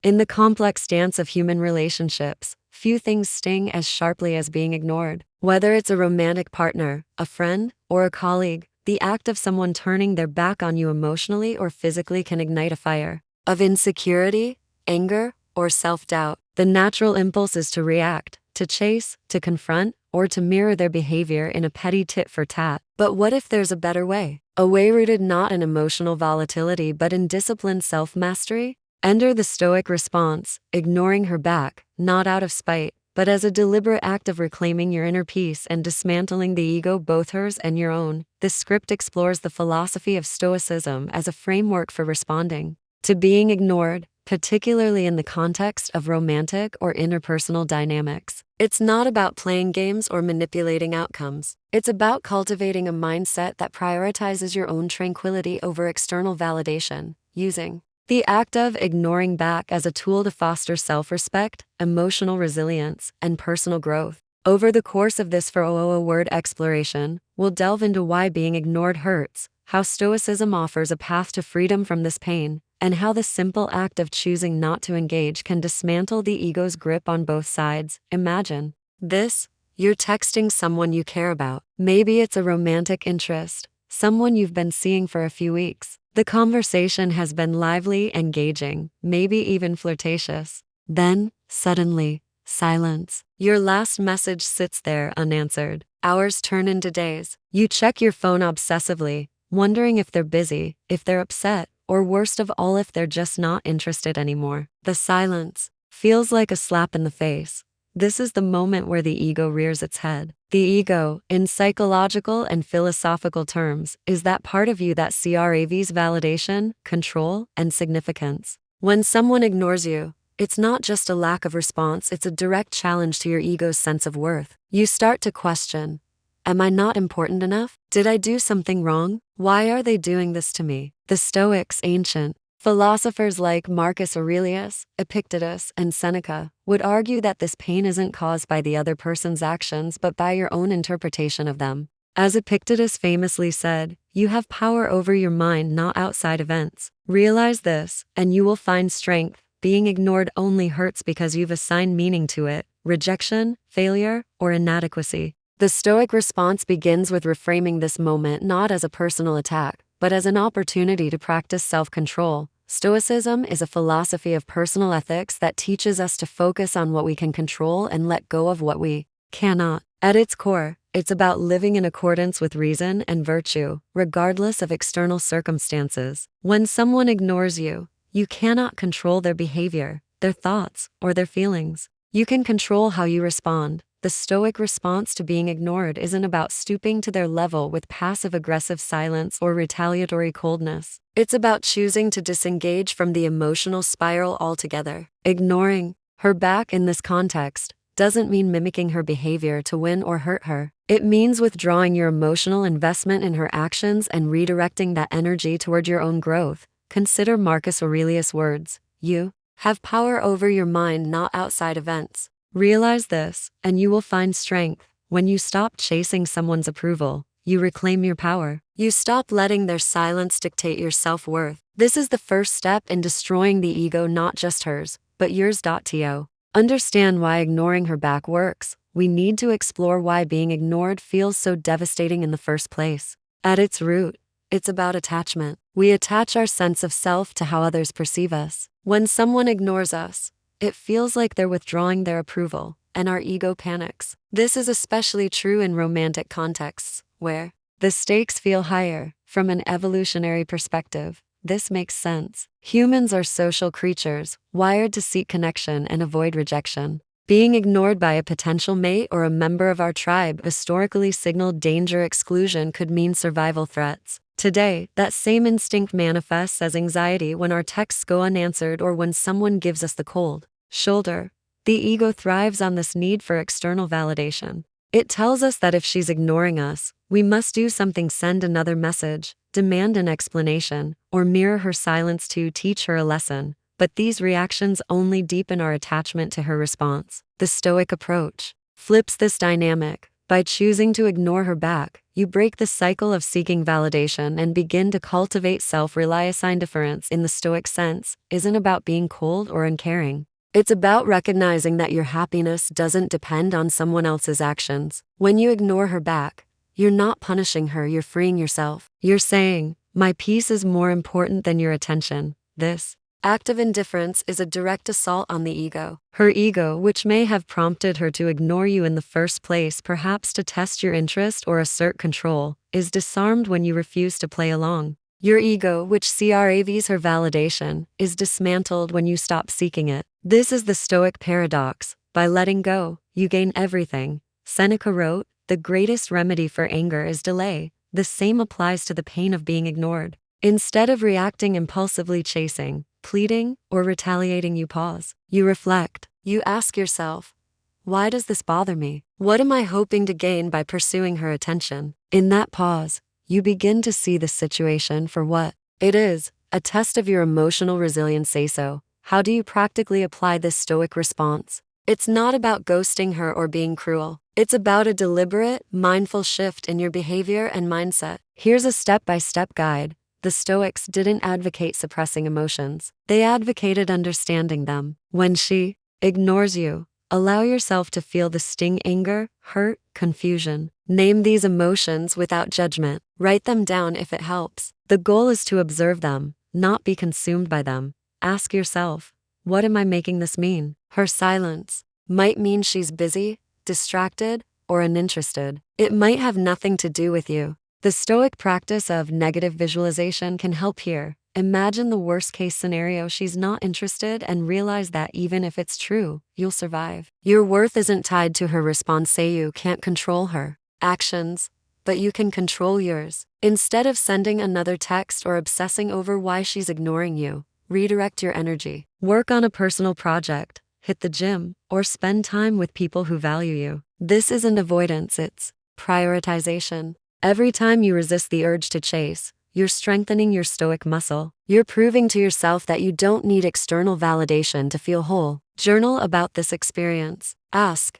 In the complex dance of human relationships, few things sting as sharply as being ignored. Whether it's a romantic partner, a friend, or a colleague, the act of someone turning their back on you emotionally or physically can ignite a fire of insecurity, anger, or self-doubt. The natural impulse is to react, to chase, to confront, or to mirror their behavior in a petty tit for tat. But what if there's a better way? A way rooted not in emotional volatility but in disciplined self-mastery? Enter the Stoic response, ignoring her back, not out of spite, but as a deliberate act of reclaiming your inner peace and dismantling the ego, both hers and your own. This script explores the philosophy of Stoicism as a framework for responding to being ignored, particularly in the context of romantic or interpersonal dynamics. It's not about playing games or manipulating outcomes. It's about cultivating a mindset that prioritizes your own tranquility over external validation, using the act of ignoring back as a tool to foster self-respect, emotional resilience, and personal growth. Over the course of this 4-word exploration, we'll delve into why being ignored hurts, how Stoicism offers a path to freedom from this pain, and how the simple act of choosing not to engage can dismantle the ego's grip on both sides. Imagine this: you're texting someone you care about. Maybe it's a romantic interest, someone you've been seeing for a few weeks. The conversation has been lively, engaging, maybe even flirtatious. Then, suddenly, silence. Your last message sits there unanswered. Hours turn into days. You check your phone obsessively, wondering if they're busy, if they're upset, or worst of all, if they're just not interested anymore. The silence feels like a slap in the face. This is the moment where the ego rears its head. The ego, in psychological and philosophical terms, is that part of you that craves validation, control, and significance. When someone ignores you, it's not just a lack of response, it's a direct challenge to your ego's sense of worth. You start to question, am I not important enough? Did I do something wrong? Why are they doing this to me? The Stoics, ancient philosophers like Marcus Aurelius, Epictetus, and Seneca, would argue that this pain isn't caused by the other person's actions but by your own interpretation of them. As Epictetus famously said, you have power over your mind, not outside events. Realize this, and you will find strength. Being ignored only hurts because you've assigned meaning to it: rejection, failure, or inadequacy. The Stoic response begins with reframing this moment not as a personal attack, but as an opportunity to practice self-control. Stoicism is a philosophy of personal ethics that teaches us to focus on what we can control and let go of what we cannot. At its core, it's about living in accordance with reason and virtue, regardless of external circumstances. When someone ignores you, you cannot control their behavior, their thoughts, or their feelings. You can control how you respond. The Stoic response to being ignored isn't about stooping to their level with passive-aggressive silence or retaliatory coldness. It's about choosing to disengage from the emotional spiral altogether. Ignoring her back in this context doesn't mean mimicking her behavior to win or hurt her. It means withdrawing your emotional investment in her actions and redirecting that energy toward your own growth. Consider Marcus Aurelius' words: you have power over your mind, not outside events. Realize this, and you will find strength. When you stop chasing someone's approval, you reclaim your power. You stop letting their silence dictate your self-worth. This is the first step in destroying the ego, not just hers, but yours. To understand why ignoring her back works, we need to explore why being ignored feels so devastating in the first place. At its root, it's about attachment. We attach our sense of self to how others perceive us. When someone ignores us, it feels like they're withdrawing their approval, and our ego panics. This is especially true in romantic contexts, where the stakes feel higher. From an evolutionary perspective, this makes sense. Humans are social creatures, wired to seek connection and avoid rejection. Being ignored by a potential mate or a member of our tribe historically signaled danger. Exclusion could mean survival threats. Today, that same instinct manifests as anxiety when our texts go unanswered or when someone gives us the cold shoulder. The ego thrives on this need for external validation. It tells us that if she's ignoring us, we must do something: send another message, demand an explanation, or mirror her silence to teach her a lesson. But these reactions only deepen our attachment to her response. The Stoic approach flips this dynamic. By choosing to ignore her back, you break the cycle of seeking validation and begin to cultivate self-reliance. Indifference, in the Stoic sense, isn't about being cold or uncaring. It's about recognizing that your happiness doesn't depend on someone else's actions. When you ignore her back, you're not punishing her, you're freeing yourself. You're saying, my peace is more important than your attention. This act of indifference is a direct assault on the ego. Her ego, which may have prompted her to ignore you in the first place, perhaps to test your interest or assert control, is disarmed when you refuse to play along. Your ego, which craves her validation, is dismantled when you stop seeking it. This is the Stoic paradox. By letting go, you gain everything. Seneca wrote, the greatest remedy for anger is delay. The same applies to the pain of being ignored. Instead of reacting impulsively, chasing, pleading, or retaliating, you pause. You reflect. You ask yourself, why does this bother me? What am I hoping to gain by pursuing her attention? In that pause, you begin to see the situation for what it is, a test of your emotional resilience. So, how do you practically apply this Stoic response? It's not about ghosting her or being cruel. It's about a deliberate, mindful shift in your behavior and mindset. Here's a step-by-step guide. The Stoics didn't advocate suppressing emotions. They advocated understanding them. When she ignores you, allow yourself to feel the sting: anger, hurt, confusion. Name these emotions without judgment. Write them down if it helps. The goal is to observe them, not be consumed by them. Ask yourself, what am I making this mean? Her silence might mean she's busy, distracted, or uninterested. It might have nothing to do with you. The Stoic practice of negative visualization can help here. Imagine the worst-case scenario: she's not interested, and realize that even if it's true, you'll survive. Your worth isn't tied to her response. Say you can't control her actions, but you can control yours. Instead of sending another text or obsessing over why she's ignoring you, redirect your energy. Work on a personal project, hit the gym, or spend time with people who value you. This isn't avoidance, it's prioritization. Every time you resist the urge to chase, you're strengthening your Stoic muscle. You're proving to yourself that you don't need external validation to feel whole. Journal about this experience. Ask,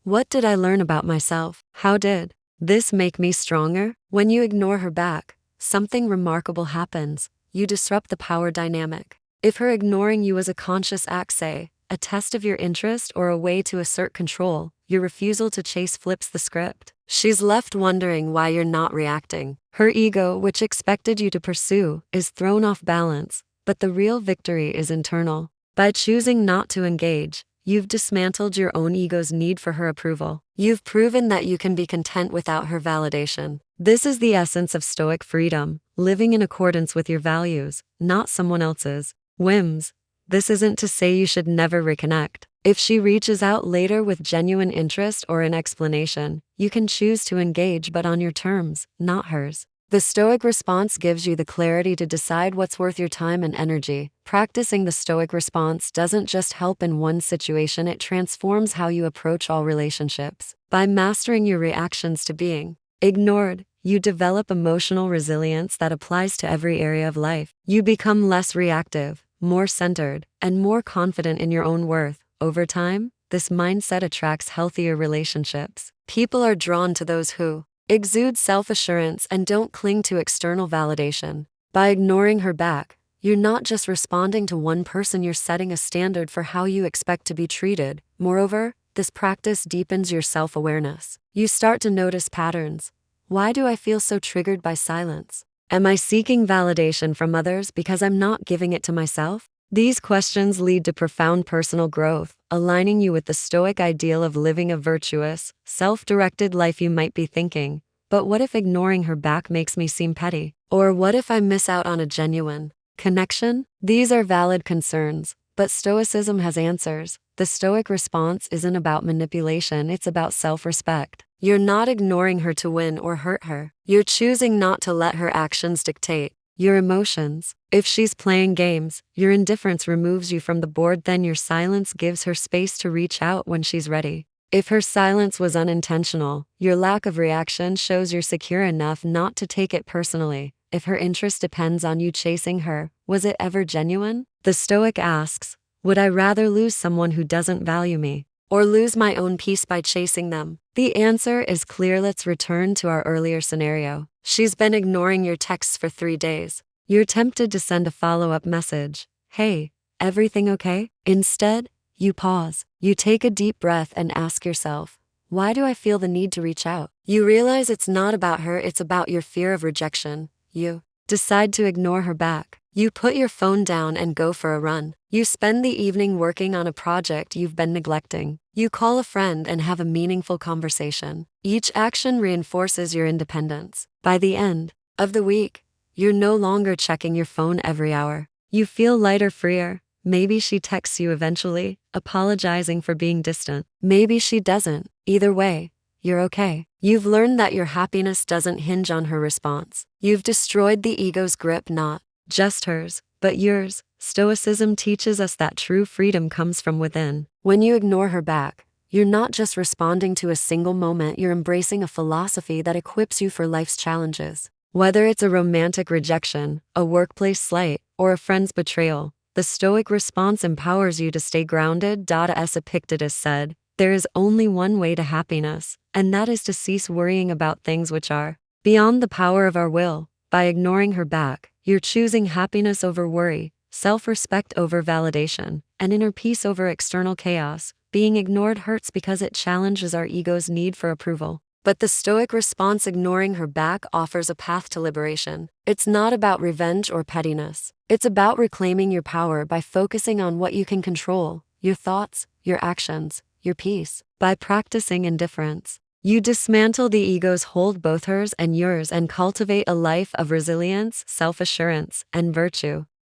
what did I learn about myself? How did this make me stronger? When you ignore her back, something remarkable happens. You disrupt the power dynamic. If her ignoring you was a conscious act, say, a test of your interest or a way to assert control, your refusal to chase flips the script. She's left wondering why you're not reacting. Her ego, which expected you to pursue, is thrown off balance, but the real victory is internal. By choosing not to engage, you've dismantled your own ego's need for her approval. You've proven that you can be content without her validation. This is the essence of Stoic freedom, living in accordance with your values, not someone else's whims. This isn't to say you should never reconnect. If she reaches out later with genuine interest or an explanation, you can choose to engage, but on your terms, not hers. The Stoic response gives you the clarity to decide what's worth your time and energy. Practicing the Stoic response doesn't just help in one situation, it transforms how you approach all relationships. By mastering your reactions to being ignored, you develop emotional resilience that applies to every area of life. You become less reactive, more centered, and more confident in your own worth. Over time, this mindset attracts healthier relationships. People are drawn to those who exude self-assurance and don't cling to external validation. By ignoring her back, you're not just responding to one person, you're setting a standard for how you expect to be treated. Moreover, this practice deepens your self-awareness. You start to notice patterns. Why do I feel so triggered by silence? Am I seeking validation from others because I'm not giving it to myself? These questions lead to profound personal growth, aligning you with the Stoic ideal of living a virtuous, self-directed life. You might be thinking, but what if ignoring her back makes me seem petty? Or what if I miss out on a genuine connection? These are valid concerns, but Stoicism has answers. The Stoic response isn't about manipulation, it's about self-respect. You're not ignoring her to win or hurt her. You're choosing not to let her actions dictate your emotions. If she's playing games, your indifference removes you from the board, then your silence gives her space to reach out when she's ready. If her silence was unintentional, your lack of reaction shows you're secure enough not to take it personally. If her interest depends on you chasing her, was it ever genuine? The Stoic asks, would I rather lose someone who doesn't value me, or lose my own peace by chasing them? The answer is clear. Let's return to our earlier scenario. She's been ignoring your texts for 3 days. You're tempted to send a follow-up message. Hey, everything okay? Instead, you pause. You take a deep breath and ask yourself, why do I feel the need to reach out? You realize it's not about her, it's about your fear of rejection. You decide to ignore her back. You put your phone down and go for a run. You spend the evening working on a project you've been neglecting. You call a friend and have a meaningful conversation. Each action reinforces your independence. By the end of the week, you're no longer checking your phone every hour. You feel lighter, freer. Maybe she texts you eventually, apologizing for being distant. Maybe she doesn't. Either way, you're okay. You've learned that your happiness doesn't hinge on her response. You've destroyed the ego's grip, not just hers, but yours. Stoicism teaches us that true freedom comes from within. When you ignore her back, you're not just responding to a single moment, you're embracing a philosophy that equips you for life's challenges. Whether it's a romantic rejection, a workplace slight, or a friend's betrayal, the Stoic response empowers you to stay grounded. As Epictetus said, there is only one way to happiness, and that is to cease worrying about things which are beyond the power of our will. By ignoring her back, you're choosing happiness over worry, self-respect over validation, and inner peace over external chaos. Being ignored hurts because it challenges our ego's need for approval. But the Stoic response, ignoring her back, offers a path to liberation. It's not about revenge or pettiness. It's about reclaiming your power by focusing on what you can control: your thoughts, your actions, your peace. By practicing indifference, you dismantle the ego's hold, both hers and yours, and cultivate a life of resilience, self-assurance, and virtue.